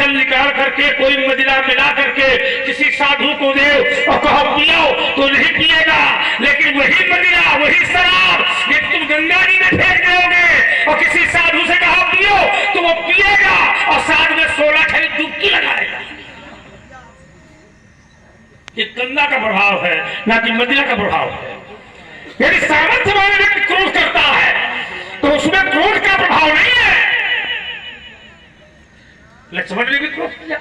जल निकाल करके कोई मदिरा मिला करके किसी साधु को दे और कहो पियो तो नहीं पिएगा, लेकिन वही मदिरा वही शराब ये तुम गंगा जी में फेंक दोगे और किसी साधु से कहो पियो तो वो पिएगा और साथ में 16 खरी डुबकी लगाएगा। ये गंगा का प्रभाव है, ना कि मदिरा का प्रभाव है। यदि सामर्थ्यवान व्यक्ति क्रोध करता है तो उसमें क्रोध का प्रभाव नहीं है। लक्ष्मण ने भी क्रोध किया,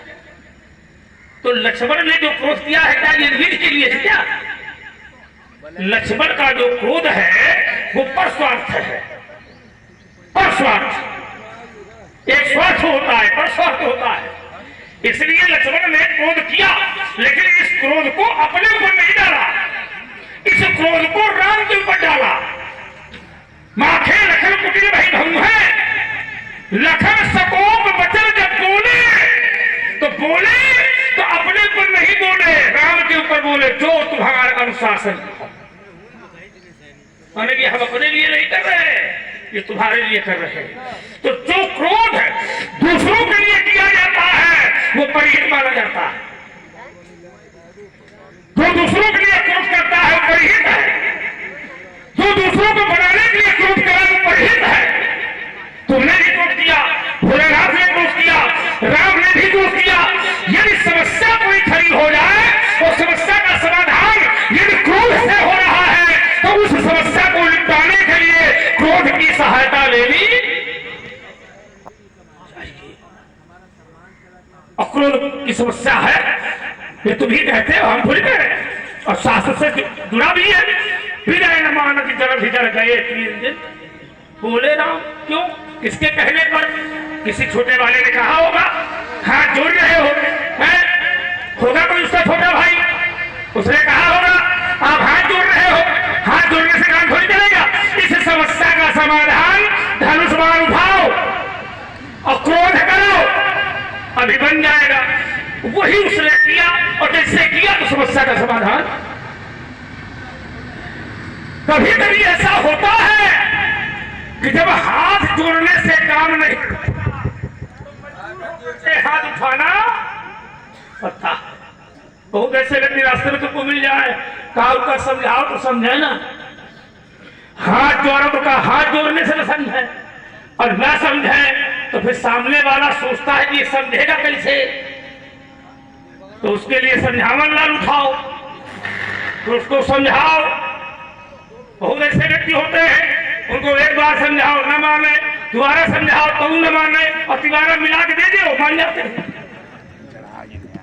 तो लक्ष्मण ने जो क्रोध किया है क्या ये युद्ध के लिए है क्या? लक्ष्मण का जो क्रोध है वो परस्वार्थ है। परस्वार्थ एक स्वार्थ होता है, परस्वार्थ होता है, इसलिए लक्ष्मण ने क्रोध किया, लेकिन इस क्रोध को अपने ऊपर नहीं डाला, इस क्रोध को राम के ऊपर डाला। माखे लखन कुटिर भाई धम है, लखन सकोप बचन जब बोले तो अपने ऊपर नहीं बोले, राम के ऊपर बोले, जो तुम्हारा अनुशासन। माने कि हम अपने लिए नहीं कर रहे, ये तुम्हारे लिए कर रहे हैं। तो जो क्रोध दूसरों के लिए किया जाता है वो परिहित माना जाता है। जो दूसरों के लिए क्रोध करता है वो परिहित है, जो दूसरों को बनाने के लिए क्रोध करा वो परिहित है। तुमने भी क्रोध किया, भोलेनाथ ने क्रोध किया, राम ने भी क्रोध किया। यदि समस्या कोई खड़ी हो जाए और समस्या का समाधान यदि क्रोध से हो रहा है तो उस समस्या को निपटाने के लिए क्रोध की सहायता लेनी। क्रोध की समस्या है ये तुम ही कहते हो, हम थोड़ी कह रहे हैं, और शास्त्र से जुड़ा भी है। विजय न मान की तरफ ही गए 3 दिन। बोले राम क्यों, किसके कहने पर? किसी छोटे वाले ने कहा होगा, हाथ जोड़ रहे हो है? होगा कोई उसका छोटा भाई, उसने कहा होगा आप हाथ जोड़ रहे हो, हाथ जोड़ने से काम थोड़ी चलेगा। इस समस्या का समाधान धनुष बाण उठाओ और क्रोध करो, अभी बन जाएगा। वही उसने किया और जैसे किया तो समस्या का समाधान। कभी कभी ऐसा होता है कि जब हाथ जोड़ने से काम नहीं, हाथ उठाना पड़ता। बहुत ऐसे व्यक्ति रास्ते में तुमको मिल जाए, कहा उनका समझाओ तो समझे ना, हाथ जोड़ो तो कहा हाथ जोड़ने से न समझे, और न समझे तो फिर सामने वाला सोचता है कि समझेगा कैसे, तो उसके लिए समझावन लाल उठाओ, तो उसको समझाओ। बहुत ऐसे व्यक्ति होते हैं, उनको एक बार समझाओ न माने, दोबारा समझाओ तो न माने, और तिबारा मिला के दे दो मान जाते हैं।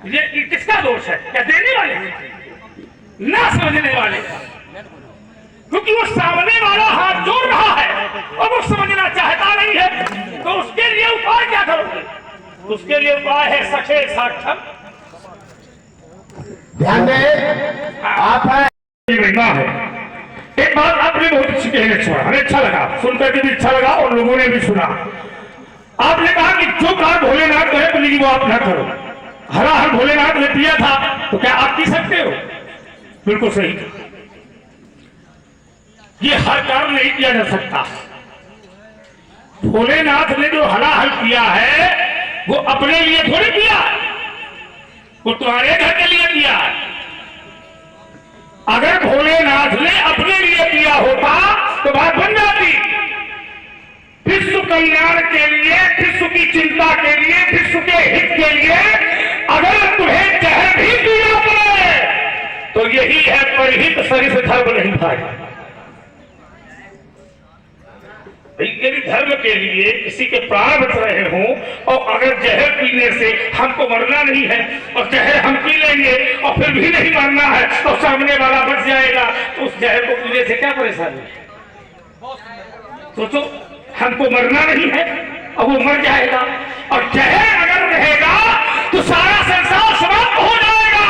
ये किसका दोष है? क्या देने वाले ना समझने वाले? क्योंकि वो सामने वाला हाथ जोड़ रहा है और वो समझना चाहता नहीं है, तो उसके लिए उपाय क्या करोगे? उसके लिए उपाय है सखे साक्षम। ध्यान दें, आप है एक बात आपने बहुत अच्छी कहने छोड़ा, हमें अच्छा लगा, सुनकर के भी अच्छा लगा और लोगों ने भी सुना। आपने कहा कि जो काम भोलेनाथ करे तो लेकिन वो आप ना करो। हरा हर भोलेनाथ ने दिया था तो क्या आप पी सकते हो? बिल्कुल सही। ये हर काम नहीं किया जा सकता। भोलेनाथ ने जो हलाहल किया है वो अपने लिए थोड़ी किया, वो तुम्हारे घर के लिए किया। अगर भोलेनाथ ने अपने लिए किया होता तो बात बन जाती। विश्व कल्याण के लिए, विश्व की चिंता के लिए, विश्व के हित के लिए अगर तुम्हें जहर भी पीना पड़े तो यही है परिहित शरीर धर्म नहीं भाई। यदि धर्म के लिए किसी के प्राण बच रहे हों और अगर जहर पीने से हमको मरना नहीं है और जहर हम पी लेंगे और फिर भी नहीं मरना है तो सामने वाला बच जाएगा, तो उस जहर को पीने से क्या परेशानी है? सोचो, हमको मरना नहीं है और वो मर जाएगा, और जहर अगर रहेगा तो सारा संसार समाप्त हो जाएगा।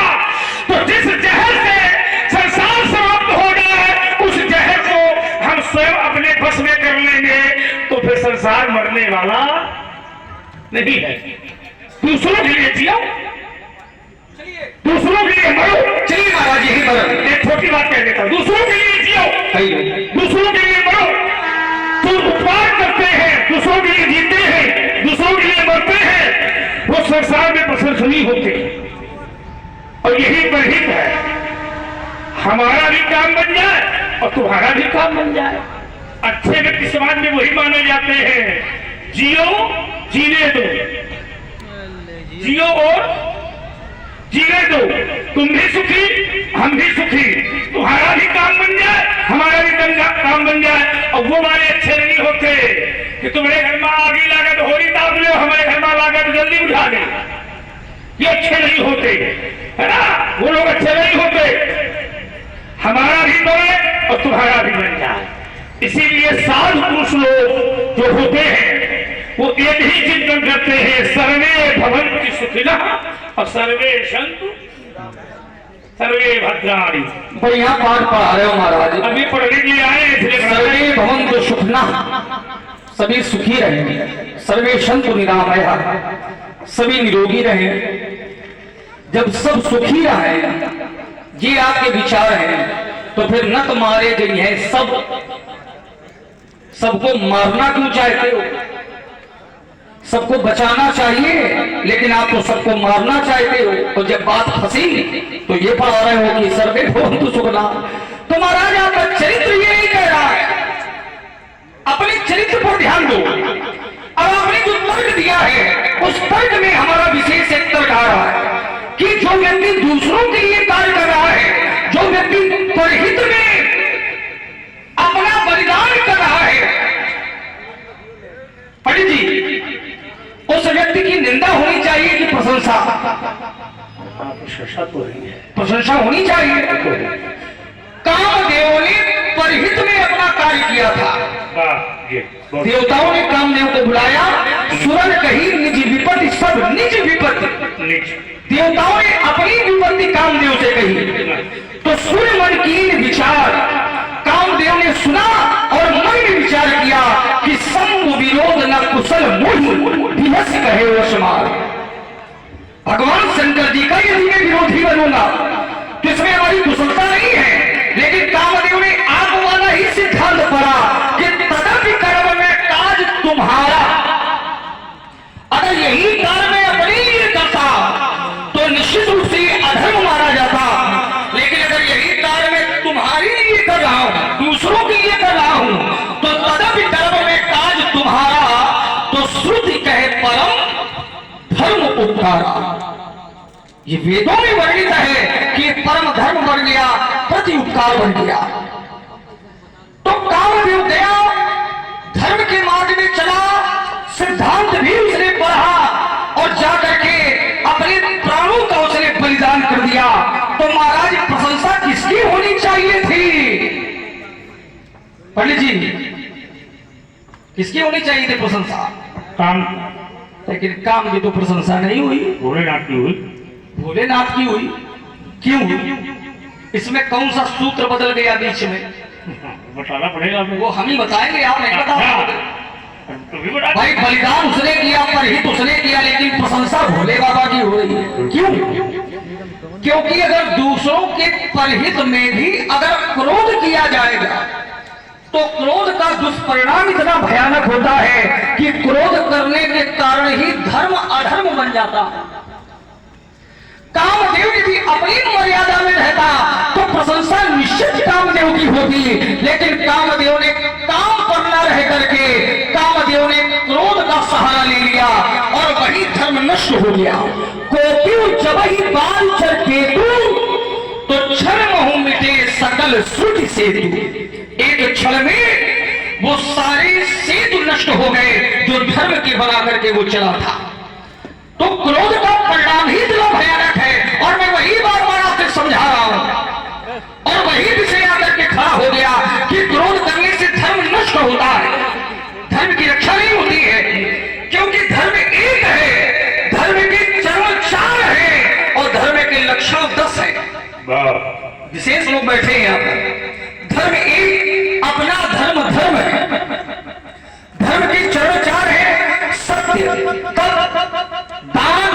तो जिस जहर से संसार समाप्त हो जाए उस जहर को हम स्वयं अपने बस में कर लेंगे तो फिर संसार मरने वाला नहीं है। दूसरों के लिए जियो, दूसरों के लिए मरो। चलिए महाराज यही मरो। एक छोटी बात कह देता हूं, दूसरों के लिए जियो, दूसरों के लिए मरो। तो उपकार करते हैं, दूसरों के लिए जीते हैं, दूसरों के लिए मरते हैं, वो संसार में प्रशंसनीय होते हैं और यही परहित है, हमारा भी काम बन जाए और तुम्हारा भी काम बन जाए। अच्छे व्यक्ति समाज में वही माने जाते हैं, जियो जीने दो, जियो और जीने दो, तुम भी सुखी हम भी सुखी, तुम्हारा भी काम बन जाए हमारा भी काम बन जाए। और वो वाले अच्छे नहीं होते कि तुम्हारे घर में आगी लागे तो होली दाब लो, हमारे घर में लागे तो जल्दी उठा दे, ये अच्छे नहीं होते, है ना, वो लोग अच्छे नहीं होते। हमारा भी बने और तुम्हारा भी बन जाए। इसीलिए साधु पुरुष लोग जो होते हैं वो एक ही चिंतन करते हैं, सर्वे भवन्तु सुखिनः और सर्वे सन्तु सर्वे भद्राणि। बढ़िया पाठ पढ़ा रहे हो महाराज, अभी पढ़ने के लिए आए इसलिए सर्वे भवन्तु सुखिनः, सभी सुखी रहे, सर्वे सन्तु निरामयाः, सभी निरोगी रहे। जब सब सुखी रहे, ये आपके विचार हैं, तो फिर न तुम्हारे जो है सबको मारना क्यों चाहते हो? सबको बचाना चाहिए, लेकिन आप तो सबको मारना चाहते हो। तो जब बात फंसी तो ये पढ़ा रहे हो कि सर्वे भवन्तु सुखिनः। तो महाराज आपका चरित्र ये नहीं कह रहा है, अपने चरित्र पर ध्यान दो। अब आपने जो तर्क दिया है उस तर्क में हमारा विशेष एक तर्क आ रहा है कि जो व्यक्ति दूसरों के लिए कार्य कर रहा है, जो व्यक्ति परहित में अपना बलिदान कर रहा है, पंडित जी, उस व्यक्ति की निंदा होनी चाहिए कि प्रशंसा? प्रशंसा तो रही है, प्रशंसा होनी चाहिए। कामदेव ने परहित में अपना कार्य किया था, देवताओं ने कामदेव को बुलाया, सुरन कही निज विपत्ति, सब निज विपत्ति, देवताओं ने अपनी विपत्ति कामदेव से कही। तो सुर मन कीन विचार, कामदेव ने सुना और मन में विचार किया कि संग विरोध न कुशल मुझ दिवस कहे वशमार। भगवान शंकर जी का यदि मैं विरोधी बनूंगा तो इसमें हमारी कुशलता नहीं है, लेकिन कामदेव ने आप वाला ही सिद्धांत पड़ा कि तदपि कर्म में काज तुम्हारा। अगर यही कार्य मैं अपने लिए करता तो निश्चित रूप से अधर्म मारा जाता, लेकिन अगर यही कार्य मैं तुम्हारे लिए कर रहा हूं, दूसरों के लिए कर रहा हूं, तो तदपि कर्म में काज तुम्हारा। तो श्रुति कहे परम धर्म उपकारा, ये वेदों में वर्णित है कि परम धर्म बन गया, प्रति उपकार बन गया। तो कामदेव गया, धर्म के मार्ग में चला, सिद्धांत भी उसने पढ़ा और जाकर के अपने प्राणों का उसने बलिदान कर दिया। तो महाराज प्रशंसा किसकी होनी चाहिए थी? पंडित जी, किसकी होनी चाहिए थी प्रशंसा? काम, लेकिन काम की तो प्रशंसा नहीं हुई, भोलेनाथ की हुई। भोलेनाथ की हुई, क्यों हुई? इसमें कौन सा सूत्र बदल गया बीच में? बताना पड़ेगा, वो हम ही बताएंगे, आप नहीं बताओगे। भाई बलिदान उसने किया, परहित उसने किया, लेकिन प्रशंसा भोले बाबा की हो रही है। क्यों? क्योंकि अगर दूसरों के परहित में भी अगर क्रोध किया जाएगा तो क्रोध का दुष्परिणाम इतना भयानक होता है कि क्रोध करने के कारण ही धर्म अधर्म बन जाता है। कामदेव यदि अपनी मर्यादा में रहता तो प्रशंसा निश्चित कामदेव की होती, लेकिन कामदेव ने काम पर न रह करके कामदेव ने क्रोध का सहारा ले लिया और वही धर्म नष्ट हो गया। कोपियु जब ही बाल चर केतु, तो क्षण महु मिटे सकल श्रुति सेतु। एक क्षण में वो सारे सेतु नष्ट हो गए जो धर्म के बना करके वो चला था। तो क्रोध का परिणाम ही इतना भयानक है, और मैं वही बार बार आपसे समझा रहा हूं और वही विषय आकर के खड़ा हो गया कि क्रोध करने से धर्म नष्ट होता है, धर्म की रक्षा नहीं होती है। क्योंकि धर्म एक है, धर्म के चरण 4 है और धर्म के लक्षण 10 है। विशेष लोग बैठे हैं यहाँ पर। धर्म एक, अपना धर्म धर्म है, धर्म के चरण 4 है, सत्य, दान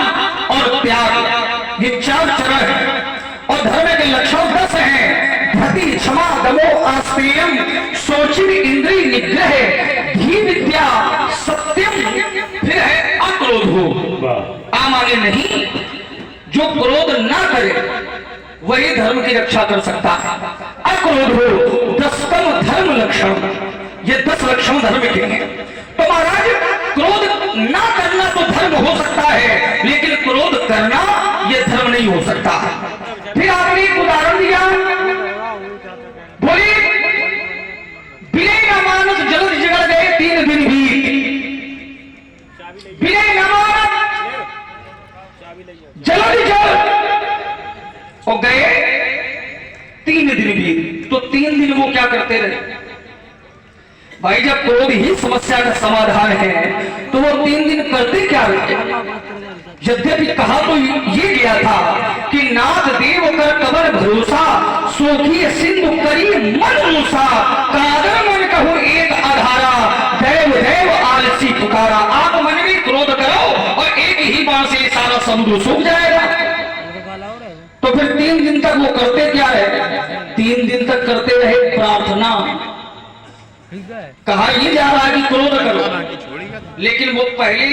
और त्याग, ये 4 चरण है। और धर्म के लक्षण 10 हैं। धति क्षमा दमो आस्तेयम, शोचित इंद्रिय निग्रह, धी विद्या सत्यम, फिर है अक्रोध। अक्रोध हो। आम आगे नहीं, जो क्रोध ना करे वही धर्म की रक्षा कर सकता है। अक्रोध हो 10 धर्म लक्षण, ये 10 लक्षण धर्म के हैं। तो महाराज क्रोध ना करना तो धर्म हो सकता है, लेकिन क्रोध करना ये धर्म नहीं हो सकता। फिर आपने एक उदाहरण दिया, बोली विनय न मानस जलद जगड़ गए 3 दिन भी, विनय न मानस जलद जल और गए 3 दिन भी। तो 3 दिन वो क्या करते रहे भाई? जब क्रोध ही समस्या का समाधान है तो वो 3 दिन करते क्या रहे? यद्यपि कहा तो ये गया था कि नाथ देव कर कबर भरोसा, सोखी सिंधु करी मन मूसा, कादर मन कहूं एक आधारा, देव देव आलसी पुकारा। आप मन में क्रोध करो और एक ही बार से सारा समुद्र सूख जाएगा। तो फिर 3 दिन तक वो करते क्या है? 3 दिन तक करते रहे प्रार्थना। कहा ये जा रहा है कि क्रोध करो, लेकिन वो पहले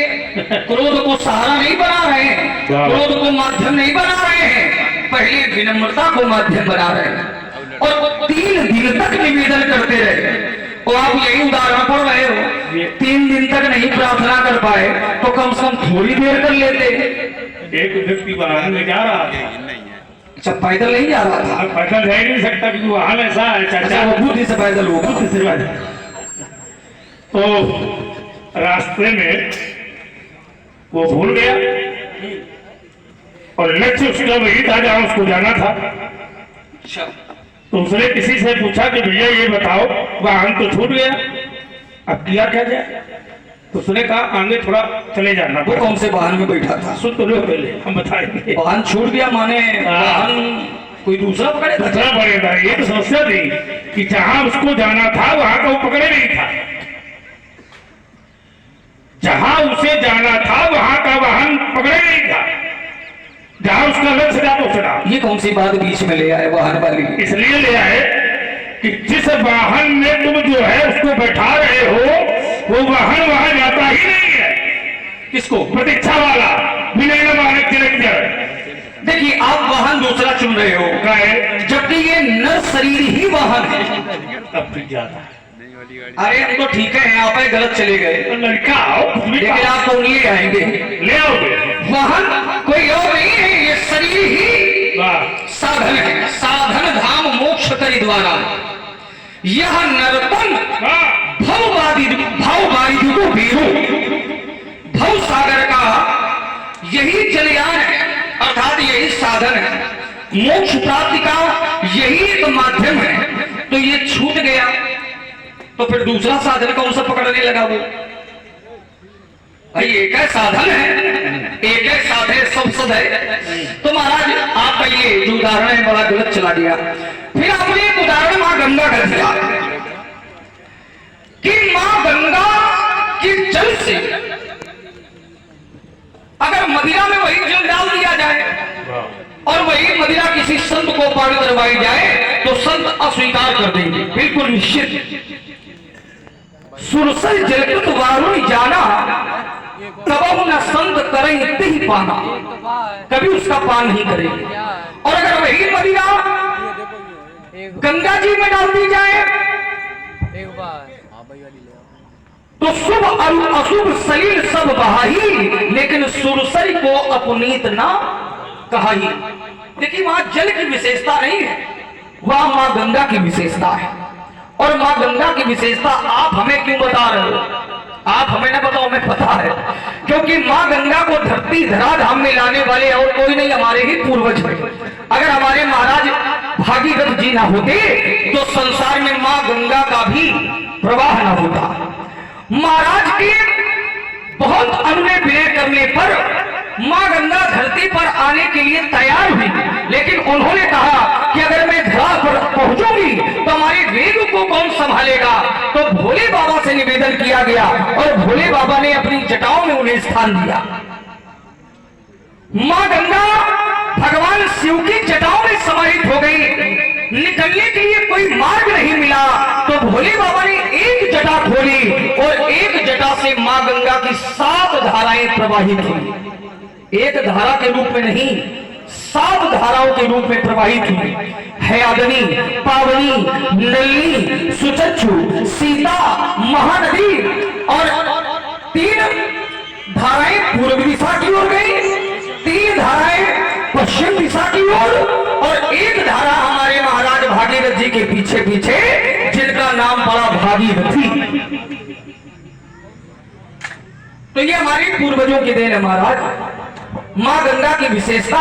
क्रोध को सहारा नहीं बना रहे हैं, क्रोध को माध्यम नहीं बना रहे हैं, पहले विनम्रता को माध्यम बना रहे हैं। और वो 3 दिन तक निवेदन करते रहे। और आप यही उदाहरण पढ़ रहे हो, 3 दिन तक नहीं प्रार्थना कर पाए तो कम से कम थोड़ी देर कर लेते। एक व्यक्ति वाहन में जा रहा था, अच्छा पैदल नहीं जा रहा था, पैदल जा नहीं सकता क्योंकि वाहन ऐसा है। चाचा वो बुद्धि से पैदल होगा, बुद्धि से पैदल। तो रास्ते में वो भूल गया और लक्ष्य उसका वही था जहां उसको जाना था। तो उसने किसी से पूछा कि भैया ये बताओ वाहन तो छूट गया, अब किया क्या जाए? तो उसने कहा आगे थोड़ा चले जाना। वो कौन से वाहन में बैठा था? सुन तो लो पहले, हम बताएंगे। वाहन छूट गया माने वाहन कोई दूसरा पकड़े? दूसरा पकड़ेगा। ये तो समस्या थी कि जहां उसको जाना था वहां का वो पकड़े नहीं था, जहां उसे जाना था वहां का वाहन पकड़े नहीं था, जहां उसका लक्ष्य था वो चला। ये कौन सी बात बीच में ले आए वाहन वाली? इसलिए ले आए कि जिस वाहन में तुम जो है उसको बैठा रहे हो वो वाहन वहां जाता ही नहीं है। किसको? प्रतीक्षा वाला, विनय न मानस जलद जल। देखिए आप वाहन दूसरा चुन रहे हो, जबकि ये नर शरीर ही वाहन है। तब फिर जाता है। अरे हम तो ठीक है, आप गलत चले गए, लड़का आओ, लेकिन आप तो ये आएंगे, ले आओगे। वाहन कोई और नहीं है, ये शरीर ही साधन है। साधन धाम मोक्ष करी द्वारा, यह नरतन भाववादी को बीरू, भव सागर का यही जलयान है, अर्थात यही साधन है। मोक्ष प्राप्ति का यही एक माध्यम है। तो ये छूट गया तो फिर दूसरा साधन कौन सा पकड़ने लगा वो? भाई एक है साधन है, एक है साधे सब सद है। तो महाराज आपका ये जो उदाहरण है बड़ा गलत चला गया। फिर आपने एक उदाहरण मां गंगा का दिया कि मां गंगा के जल से अगर मदिरा में वही जल डाल दिया जाए और वही मदिरा किसी संत को पान करवाई जाए तो संत अस्वीकार कर देंगे, बिल्कुल निश्चित। सुरसर जलकृत वारुण जाना, कबहु न संत करें ही पाना, कभी उसका पान नहीं करेंगे। और अगर वही मदिरा गंगा जी में डाल दी जाए तो शुभ और अशुभ सलील सब बहाई, लेकिन सुरसरी को अपनीत ना कहाई। देखिए वहां जल की विशेषता नहीं है, वहां मां गंगा की विशेषता है। और मां गंगा की विशेषता आप हमें क्यों बता रहे हो? आप हमें ना बताओ, हमें पता है, क्योंकि मां गंगा को धरती धराधाम में लाने वाले और कोई नहीं, हमारे ही पूर्वज हैं। अगर हमारे महाराज भागीरथ जी ना होते तो संसार में मां गंगा का भी प्रवाह ना होता। महाराज के बहुत अनुनय विनय करने पर मां गंगा धरती पर आने के लिए तैयार हुई, लेकिन उन्होंने कहा कि अगर मैं धरा पर पहुंचूंगी तो हमारे वेग को कौन संभालेगा? तो भोले बाबा से निवेदन किया गया और भोले बाबा ने अपनी जटाओं में उन्हें स्थान दिया। मां गंगा भगवान शिव की जटाओं में समाहित हो गई। निकलने के लिए कोई मार्ग नहीं मिला तो भोले बाबा ने एक जटा खोली और और एक जटा से मां गंगा की 7 धाराएं प्रवाहित हुई। एक धारा के रूप में नहीं, 7 धाराओं के रूप में प्रवाहित हुई। हयादनी, पावनी, नलिनी, सुचक्षु, सीता, महानदी और 3 धाराएं पूर्व दिशा की ओर गई, 3 धाराएं पश्चिम दिशा की ओर और 1 धारा हमारे महाराज भागीरथ जी के पीछे पीछे, जिनका नाम पड़ा भागीरथी। तो ये हमारे पूर्वजों की देन है महाराज। माँ गंगा की विशेषता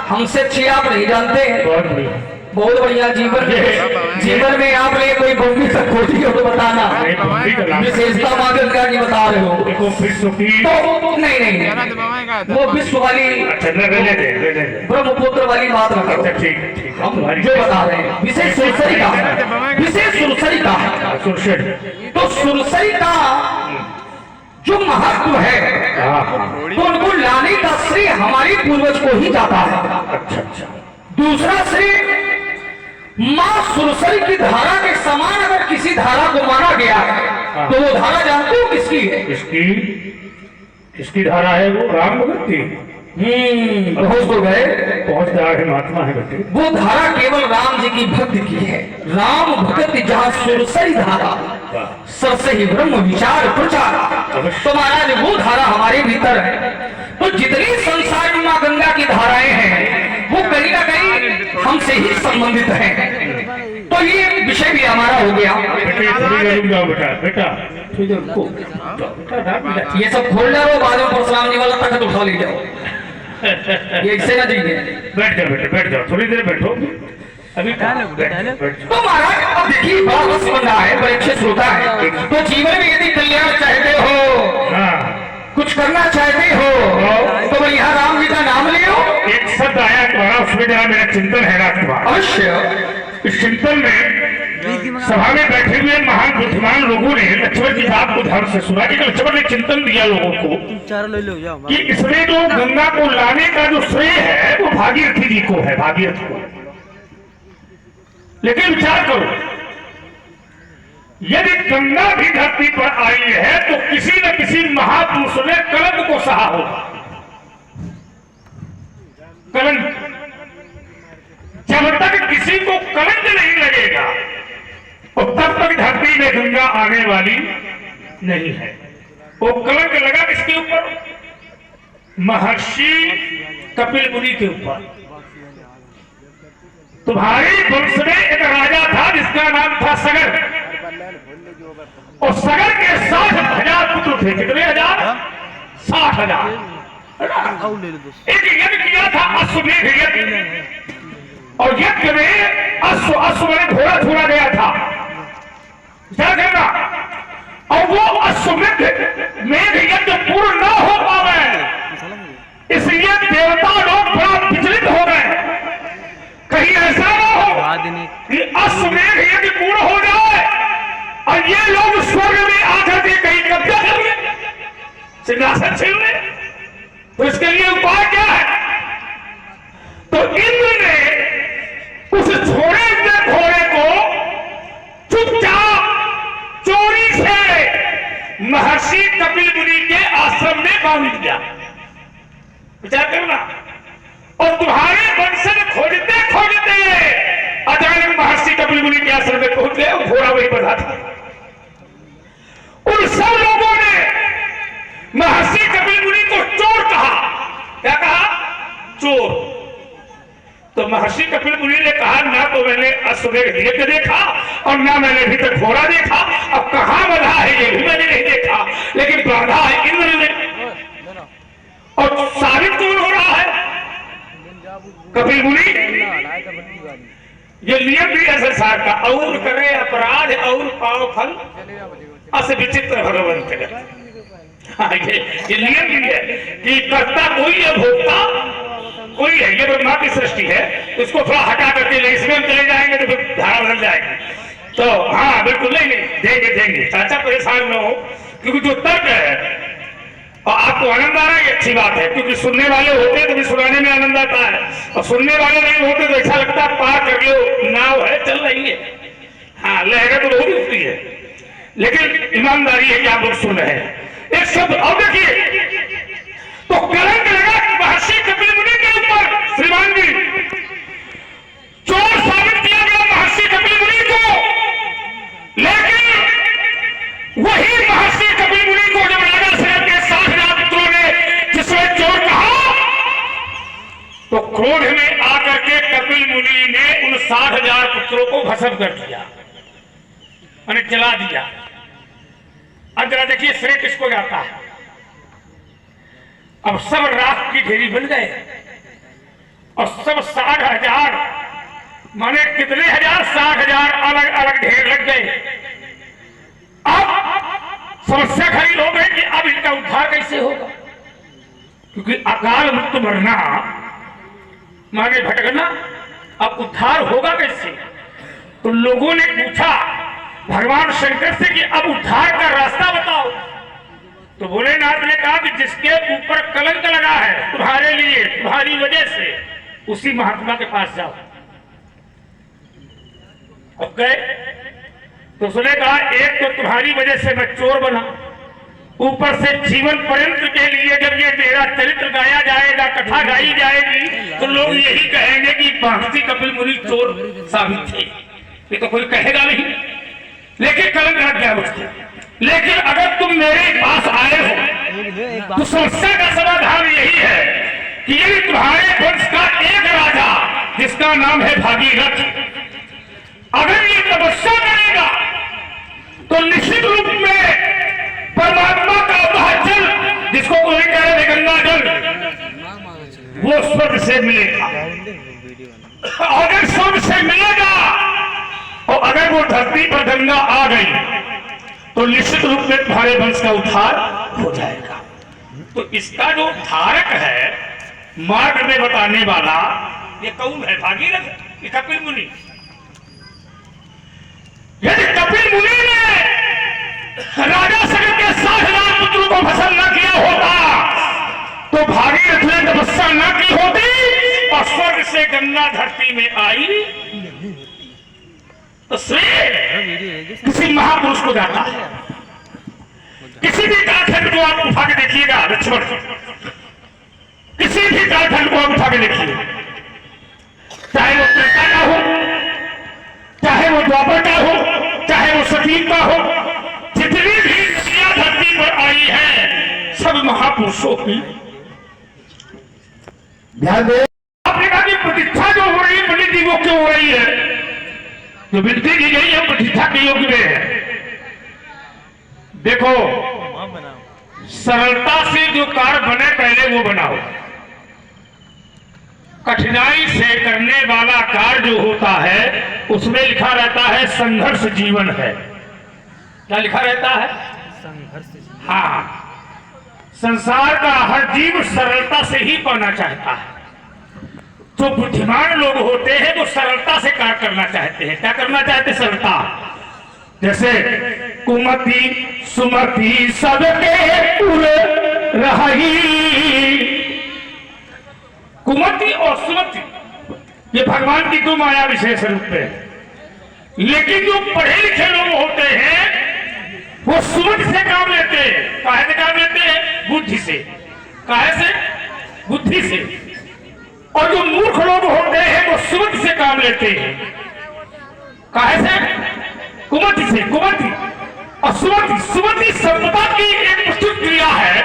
हमसे अच्छी आप नहीं जानते हैं। बहुत बढ़िया जीवन में आपने कोई बम्बी तक खोजी हो तो बताना। विशेषता माँ गंगा की बता रहे हो तो नहीं, वो विश्व वाली ब्रह्मपुत्र वाली बात ना करो। हम जो बता रहे हैं विशेष सुरसरी का है, विशेष सुरसरी का है। तो सुरसरी का जो महत्व है तो उनको लाने का श्रेय हमारे पूर्वज को ही जाता है। दूसरा श्रेय मां सुरसरी की धारा के समान अगर किसी धारा को माना गया है तो वो धारा जानते हो किसकी है? किसकी धारा है? वो राम भगत की। पहुंच तो गए, पहुंच रहे महात्मा है बेटे। वो धारा केवल राम जी की भक्ति की है। राम भगत जहाँ सुरसरी धारा, सबसे ही ब्रह्म विचार प्रचार। तो महाराज वो धारा हमारे भीतर है। तो जितनी संसार में मां गंगा की धाराएं हैं वो कहीं ना कहीं हमसे ही संबंधित हैं। तो ये विषय भी हमारा हो गया। बेटा ये सब खोल डालो, बाद में परशुराम जी वाला तख्त उठा ले जाओ। ये इससे ना जाइए। बैठ जाओ बेटे, बैठ जाओ, थोड़ी देर बैठो अभी। तो महाराज अब देखिए बड़ा रस बन रहा है, बड़े अच्छे श्रोता है। तो जीवन में यदि कल्याण चाहते हो, कुछ करना चाहते हो तो भाई यहाँ राम जी का नाम ले लो। एक शब्द आया तुम्हारा, उसमें जरा मेरा चिंतन है राजकुमार। अवश्य। इस चिंतन में सभा में बैठे हुए महान बुद्धिमान लोगों ने लक्ष्मण की बात को ध्यान से सुना कि लक्ष्मण ने चिंतन दिया लोगों को कि इसमें जो गंगा को लाने का जो श्रेय है वो भागीरथी जी को है, भागीरथ को। लेकिन विचार करो, यदि गंगा भी धरती पर आई है तो किसी न किसी महापुरुष ने कलंक को सहा होगा। कलंक, जब तक किसी को कलंक नहीं लगेगा और तब तक धरती में गंगा आने वाली नहीं है। वो कलंक लगा किसके ऊपर? महर्षि कपिल मुनि के ऊपर। तुम्हारे वंश में एक राजा था जिसका नाम था सगर, और सगर के 60,000 पुत्र थे। कितने हजार? 60,000। एक यज्ञ किया था अश्वमेध यज्ञ, और यज्ञ में अश्व में घोड़ा छोड़ा गया था। क्या करना? और वो अश्वमेध यज्ञ पूर्ण न हो पावे, इसलिए देवता लोग बड़ा विचलित हो गए। कहीं ऐसा न हो कि अश्वमेध यज्ञ पूर्ण हो जाए और ये लोग स्वर्ग में आकर के कहीं कब्जा कर ले, सिंहासन छीन ले। तो इसके लिए उपाय क्या है? तो इंद्र ने उस छोड़े हुए घोड़े को चुपचाप चोरी से महर्षि कपिल मुनि के आश्रम में बांध दिया। विचार करना। और तुम्हारे वंशज खोजते खोजते अचानक महर्षि कपिल मुनि के आश्रम में पहुंच गए और घोड़ा वहीं बंधा था। उन सब लोगों ने महर्षि कपिल मुनि को चोर कहा। क्या कहा? चोर। तो महर्षि कपिल मुनि ने कहा, ना तो मैंने अश्वमेध यज्ञ देखा और ना मैंने अभी तक घोड़ा देखा, अब कहां बंधा है ये भी मैंने नहीं देखा, लेकिन बांधा है इंद्र ने। और साबित कौन हो रहा है? कपिल मुनि। ये नियम भी है संसार का, और करे अपराध और पाओ फल अस विचित्र भगवंत। ये नियम भी है कि कर्ता कोई है, भोक्ता कोई है। ये ब्रह्मा की सृष्टि है, इसको थोड़ा हटा करके ले, इसमें हम चले जाएंगे तो फिर धारा बदल जाएगी। तो हाँ बिल्कुल नहीं देंगे चाचा, परेशान न हो, क्योंकि जो तर्क है और आपको आनंद आ रहा है, ये अच्छी बात है, क्योंकि सुनने वाले होते तो भी सुनाने में आनंद आता है, और सुनने वाले नहीं होते तो ऐसा लगता है पार कर लो, नाव है चल रही है। हाँ लहरें तो बहुत उठती है, लेकिन ईमानदारी है कि आप लोग सुन रहे हैं। एक शब्द और देखिए, तो कलंक लगा महर्षि कपिल मुनि के ऊपर। श्रीमान जी, चोर साबित किया गया महर्षि कपिल मुनि को, लेकिन वही महर्षि कपिल मुनि को जब राजा शरद के 60,000 पुत्रों ने जिसमें चोर कहा, तो क्रोध में आकर के कपिल मुनि ने उन 60,000 पुत्रों को भस्म कर दिया, मैंने जला दिया। अब जरा देखिए श्रेय किसको जाता है। अब सब राख की ढेरी बन गए और सब 60,000 माने कितने हजार, 60,000 अलग अलग ढेर लग गए। अब समस्या खड़ी हो गई कि अब इनका उद्धार कैसे होगा, क्योंकि अकाल मृत्यु मरना माने भटकना, अब उद्धार होगा कैसे। तो लोगों ने पूछा भगवान शंकर से कि अब उद्धार का रास्ता बताओ। तो भोलेनाथ ने कहा कि जिसके ऊपर कलंक लगा है तुम्हारे लिए, तुम्हारी वजह से, उसी महात्मा के पास जाओ। अब गए तो उसने कहा एक तो तुम्हारी वजह से मैं चोर बना, ऊपर से जीवन पर्यंत के लिए जब ये मेरा चरित्र गाया जाएगा, कथा गाई जाएगी, तो लोग यही कहेंगे कि महर्षि कपिल मुनि चोर साबित थे। ये तो कोई कहेगा नहीं, लेकिन कलंक लग गया मुझको। लेकिन अगर तुम मेरे पास आए हो तो समस्या का समाधान यही है कि यदि तुम्हारे वंश का एक राजा जिसका नाम है भागीरथ, अगर ये तपस्या करेगा तो निश्चित रूप में परमात्मा का वह जल जिसको कोई कह रहे थे गंगा जल, वो स्वर्ग से मिलेगा। अगर स्वर्ग से मिलेगा और अगर वो धरती पर गंगा आ गई तो निश्चित रूप में तुम्हारे वंश का उद्धार हो जाएगा। तो इसका जो धारक है, मार्ग में बताने वाला, ये कौन है? भागीरथ, ये कपिल मुनि। यदि कपिल मुनि ने राजा शरद के 60,000 पुत्रों को भस्म न किया होता तो भागीरथ ने तपस्या न की होती और स्वर्ग से गंगा धरती में आई, तो श्रेय किसी महापुरुष को जाता है। किसी भी कालखंड को आप उठा के देखिएगा लक्ष्मण, किसी भी कालखंड को आप उठा के देखिए, चाहे वो त्रेता का हो, चाहे वो द्वापर का हो, चाहे वो सतीयुग का हो, जितनी भी नदियां धरती पर आई है सब महापुरुषों की। ध्यान दे, आपने कहा कि प्रतीक्षा जो हो रही है पंडित जी वो क्यों हो रही है? तो विनती की गई है प्रतिष्ठा के योग में है। देखो सरलता से जो कार्य बने पहले वो बनाओ, कठिनाई से करने वाला कार्य जो होता है उसमें लिखा रहता है संघर्ष जीवन है। क्या लिखा रहता है? संघर्ष। हाँ, संसार का हर जीव सरलता से ही पाना चाहता है। जो बुद्धिमान लोग होते हैं वो सरलता से कार्य करना चाहते हैं। क्या करना चाहते? सरलता। जैसे कुमति सुमति सबके पुर रही, कुमति और सुमति ये भगवान की दो माया विशेष रूप में। लेकिन जो पढ़े लिखे लोग होते हैं वो सुमति से काम लेते हैं। काहे से काम लेते हैं? बुद्धि से। काहे से? बुद्धि से। और जो मूर्ख लोग होते हैं वो सुमति से काम लेते हैं। काहे से? कुमति से। कुमति और सुमति। सुमति संपदा की एक प्रस्तुत क्रिया है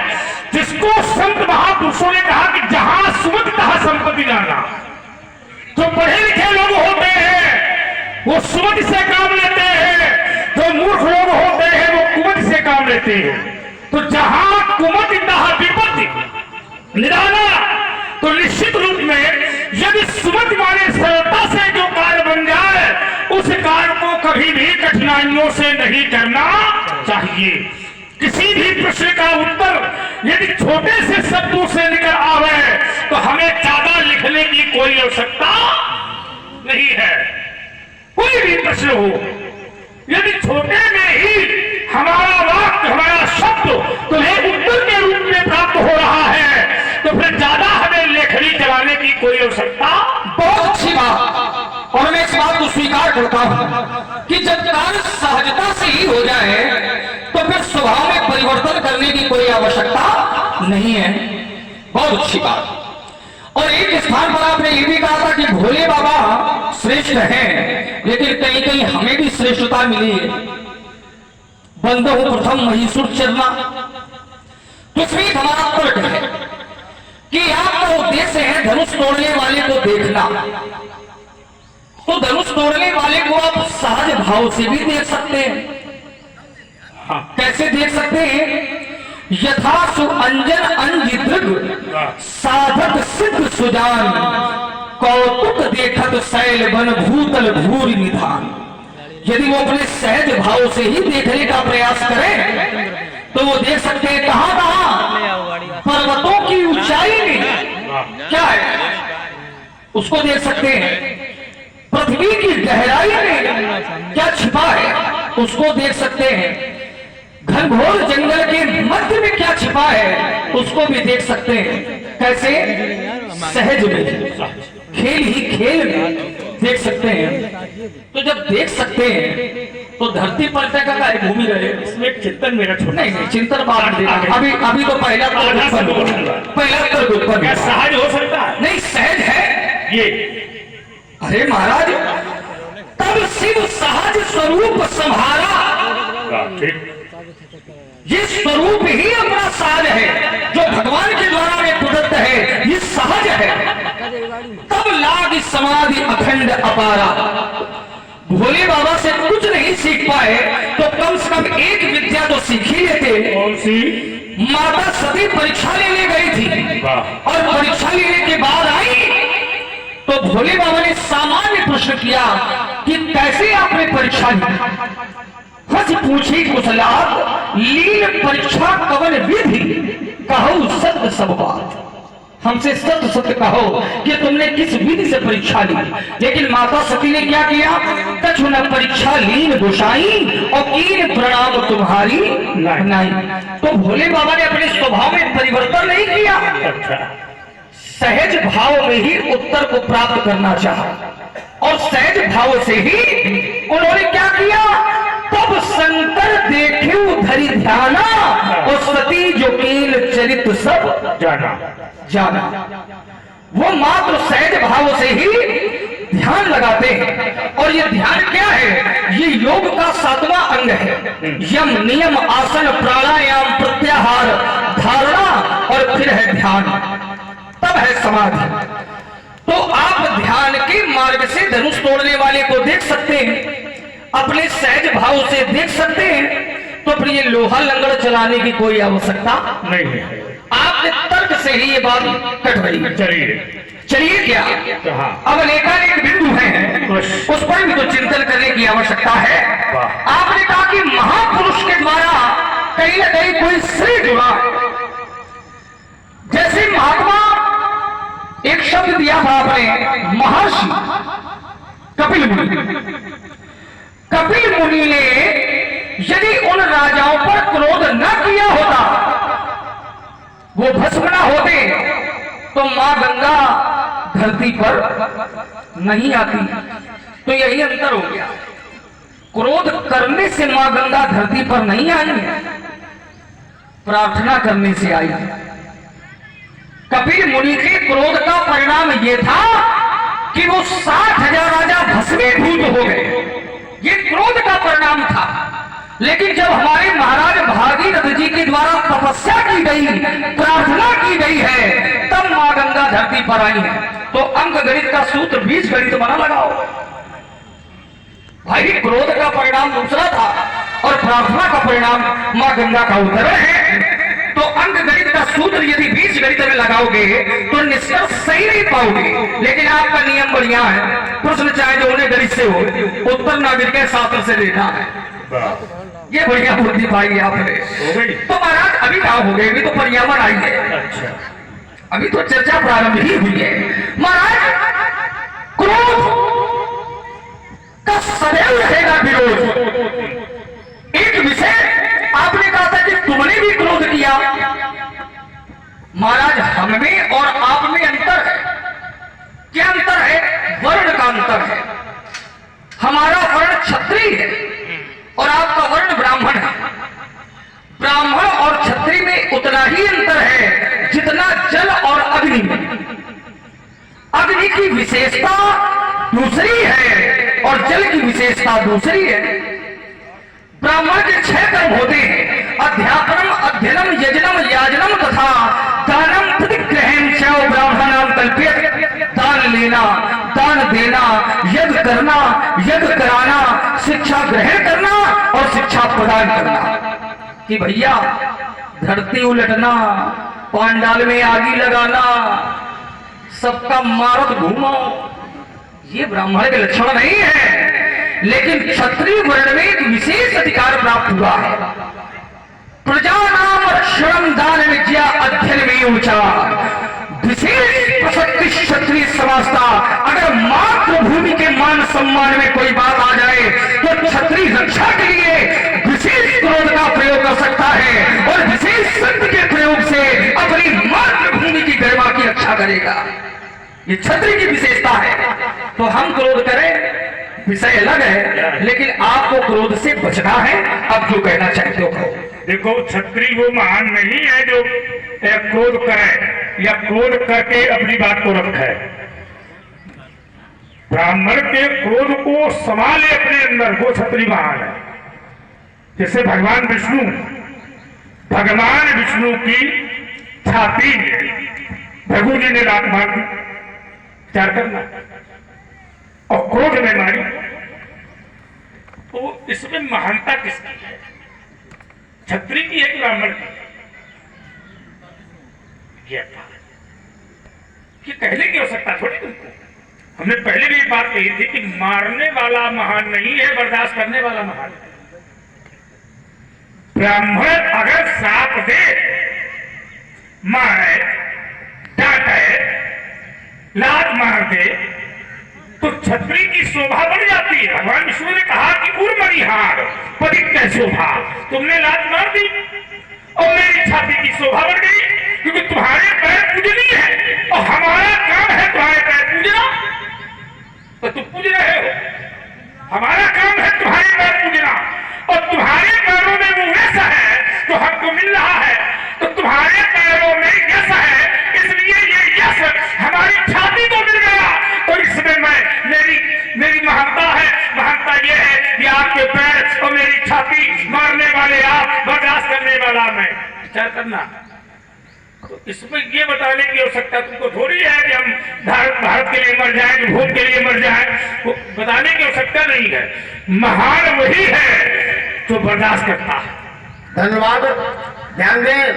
जिसको संत महापुरुषों ने कहा कि जहां सुमति तहां संपत्ति लाना। जो पढ़े लिखे लोग होते हैं वो सुमति से काम लेते हैं, जो मूर्ख लोग होते हैं वो कुमति से काम लेते हैं। तो जहां कुमति तहां विपत्ति निराला, तो निश्चित रूप में यदि सुमति माने सरलता से जो कार्य बन जाए उस कार्य को कभी भी कठिनाइयों से नहीं करना चाहिए। किसी भी प्रश्न का उत्तर यदि छोटे से शब्दों से निकल आवे तो हमें ज्यादा लिखने की कोई आवश्यकता नहीं है। कोई भी प्रश्न हो, यदि छोटे में ही हमारा वाक्य, हमारा शब्द तुम्हें उत्तर के रूप में प्राप्त हो रहा है तो फिर ज्यादा हमें लेखनी चलाने की कोई आवश्यकता। बहुत अच्छी बात। और मैं इस बात को स्वीकार करता हूं कि जब कार्य सहजता से ही हो जाए तो फिर स्वभाव में परिवर्तन करने की कोई आवश्यकता नहीं है। बहुत अच्छी बात। और एक स्थान पर आपने ये भी कहा था कि भोले बाबा श्रेष्ठ हैं, लेकिन कहीं कहीं हमें भी श्रेष्ठता मिली है। बंदो प्रथम महिषुर चरना। तो इसमें हमारा तर्क है कि आपका उद्देश्य है धनुष तोड़ने वाले को देखना, तो धनुष तोड़ने वाले को आप सहज भाव से भी देख सकते हैं। हाँ। कैसे देख सकते हैं? यथा सुअंजन अंजिदृग साधक सिद्ध सुजान, कौतुक देखत शैल बन भूतल भूरि निधान। यदि वो अपने सहज भाव से ही देखने का प्रयास करें तो वो देख सकते हैं कहां कहां पर्वतों की ऊंचाई में क्या है, उसको देख सकते हैं। पृथ्वी की गहराई में क्या छिपा है, उसको देख सकते हैं। घनघोर जंगल के मध्य में क्या छिपा है, उसको भी देख सकते हैं। कैसे? सहज में, खेल ही खेल में देख सकते हैं। तो जब देख सकते हैं तो धरती पर का घूमी रहे, इसमें चिंतन मेरा छोटा नहीं चिंतन बात अभी तो पहला तर्क उत्पन्न क्या सहज हो सकता है? नहीं, सहज है ये। अरे महाराज, तब शिव सहज स्वरूप संहारा। ठीक। ये स्वरूप ही अपना साज है जो भगवान के द्वारा में प्रदत्त है, ये सहज है। तब लाग समाधि अखंड अपारा। भोले बाबा से कुछ नहीं सीख पाए तो कम से कम एक विद्या तो सीख ही लेते। कौन सी? माता सती परीक्षा लेने गई थी और परीक्षा लेने के बाद आई तो भोले बाबा ने सामान्य प्रश्न किया कि कैसे आपने परीक्षा ली? हज पूछी कुशलात लीन परीक्षा कवन विधि, कहो सत्य सब बात। हमसे सत्य सत्य कहो कि तुमने किस विधि से परीक्षा ली। लेकिन माता सती ने क्या किया? कछु न परीक्षा लीन गोसाई और कीन प्रणाम तुम्हारी नहीं। तो भोले बाबा ने अपने स्वभाव में परिवर्तन नहीं किया। अच्छा। सहज भाव में ही उत्तर को प्राप्त करना चाहा और सहज भाव से ही उन्होंने क्या किया? तब शंकर देखे धरि ध्याना और सती जो कील चरित्र सब जाना। वो मात्र सहज भाव से ही ध्यान लगाते हैं। और ये ध्यान क्या है? ये योग का 7वां अंग है। यम नियम आसन प्राणायाम प्रत्याहार धारणा और फिर है ध्यान, तब है समाधि। तो आप ध्यान के मार्ग से धनुष तोड़ने वाले को देख सकते हैं, अपने सहज भाव से देख सकते हैं। तो फिर ये लोहा लंगड़ चलाने की कोई आवश्यकता नहीं है। आपके तर्क से ही ये बात कट रही है। चलिए क्या अब अनेकानेक बिंदु हैं, उस पर भी तो चिंतन करने की आवश्यकता है। आपने कहा कि महापुरुष के द्वारा कहीं ना कहीं कोई श्री जुड़ा, जैसे महात्मा एक शब्द दिया था आपने, महर्षि कपिल मुनि। कपिल मुनि ने यदि उन राजाओं पर क्रोध न किया होता, वो भस्म न होते, तो मां गंगा धरती पर नहीं आती। तो यही अंतर हो गया। क्रोध करने से मां गंगा धरती पर नहीं आई है, प्रार्थना करने से आई है। कपिल मुनि के क्रोध का परिणाम यह था कि वो 60,000 राजा भस्मीभूत हो गए। ये क्रोध का परिणाम था। लेकिन जब हमारे महाराज भागीरथ जी के द्वारा तपस्या की गई, प्रार्थना की गई है, तब मां गंगा धरती पर आई है। तो अंक गणित का सूत्र 20 गणित बना लगाओ भाई। क्रोध का परिणाम दूसरा था और प्रार्थना का परिणाम मां गंगा का उतरण है। तो अंक गणित का सूत्र यदि 20 गणित में लगाओगे तो निष्कर्ष सही नहीं पाओगे। लेकिन आपका नियम बढ़िया है, प्रश्न चाहे जो उन्हें गणित से हो, उत्तर नागरिक के शास्त्र से देना है। ये बढ़िया बुद्धि पाई आपने। तो महाराज अभी क्या हो गए? अभी तो पर्यावरण आई है। अच्छा। अभी तो चर्चा प्रारंभ ही हुई है। महाराज क्रोध का सदैव रहेगा विरोध। एक विषय आपने कहा था कि तुमने भी क्रोध किया। महाराज हम में और आप में अंतर है। क्या अंतर है? वर्ण का अंतर है। हमारा वर्ण क्षत्रिय है और आपका वर्ण अग्नि की विशेषता दूसरी है और जल की विशेषता दूसरी है। ब्राह्मण के 6 कर्म होते हैं, अध्यापनम, अध्ययनम, यजनम, याजनम तथा दानम, प्रतिग्रहण च ब्राह्मणाम कल्प्यते। दान लेना, दान देना, यज्ञ करना, यज्ञ कराना, शिक्षा ग्रहण करना और शिक्षा प्रदान करना। कि भैया धरती उलटना, पांडाल में आगी लगाना, सबका मारत घूमो, ये ब्राह्मण के लक्षण नहीं है। लेकिन क्षत्रिय वर्ण में एक विशेष अधिकार प्राप्त हुआ है। प्रजा नाम रक्षणम दान विद्या अध्ययन में ऊंचा, विशेष प्रसक्ति क्षत्रिय समाजता। अगर मातृभूमि के मान सम्मान में कोई बात आ जाए तो क्षत्रिय रक्षा के लिए विशेष क्रोध का प्रयोग कर सकता है और विशेष शक्ति के प्रयोग से अपनी मातृभूमि की गरिमा की रक्षा करेगा। ये क्षत्रिय की विशेषता है। तो हम क्रोध करें विषय अलग है, लेकिन आपको क्रोध से बचना है। अब जो कहना चाहते हो कहो। देखो, क्षत्रिय वो महान नहीं है जो क्रोध करे या क्रोध करके अपनी बात को रखे। ब्राह्मण के क्रोध को संभाले अपने अंदर, वो क्षत्रिय महान है। जैसे भगवान विष्णु की छाती में भृगु जी ने लात मार दी, विचार करना, और क्रोध में मारी, तो इसमें महानता किसकी है? क्षत्रिय की है कि ब्राह्मण की? ये कहने की आवश्यकता थोड़ी तुमको। हमने पहले भी बात कही थी कि मारने वाला महान नहीं है, बर्दाश्त करने वाला महान है। ब्राह्मण अगर साप दे, मारे, डांटे, लात मार दे, तो क्षत्रिय की शोभा बढ़ जाती है। भगवान विष्णु ने कहा कि उर्मणिहार पदित्य शोभा, तुमने लात मार दी और मेरी छाती की शोभा बढ़ गई, क्योंकि तुम्हारे पैर पूजनीय है और हमारा काम है तुम्हारे पैर पूजना, तो तुम पूज रहे हो। हमारा काम है तुम्हारे पैर पूजना और तुम्हारे पैरों में वो वैसा है तो हमको मिल रहा है, तो तुम्हारे पैरों में यश है, इसलिए ये यश हमारी छाती को मिल गया। और इसमें मेरी महानता है। महानता ये है कि आपके पैर और मेरी छाती, मारने वाले आप, बर्दाश्त करने वाला मैं। विचार करना। तो इसमें ये बताने की आवश्यकता तुमको थोड़ी है कि हम भारत के लिए मर जाएं, भूत के लिए मर जाएं, वो बताने की आवश्यकता नहीं है। महान वही है जो बर्दाश्त करता है। धन्यवाद। ध्यान दें।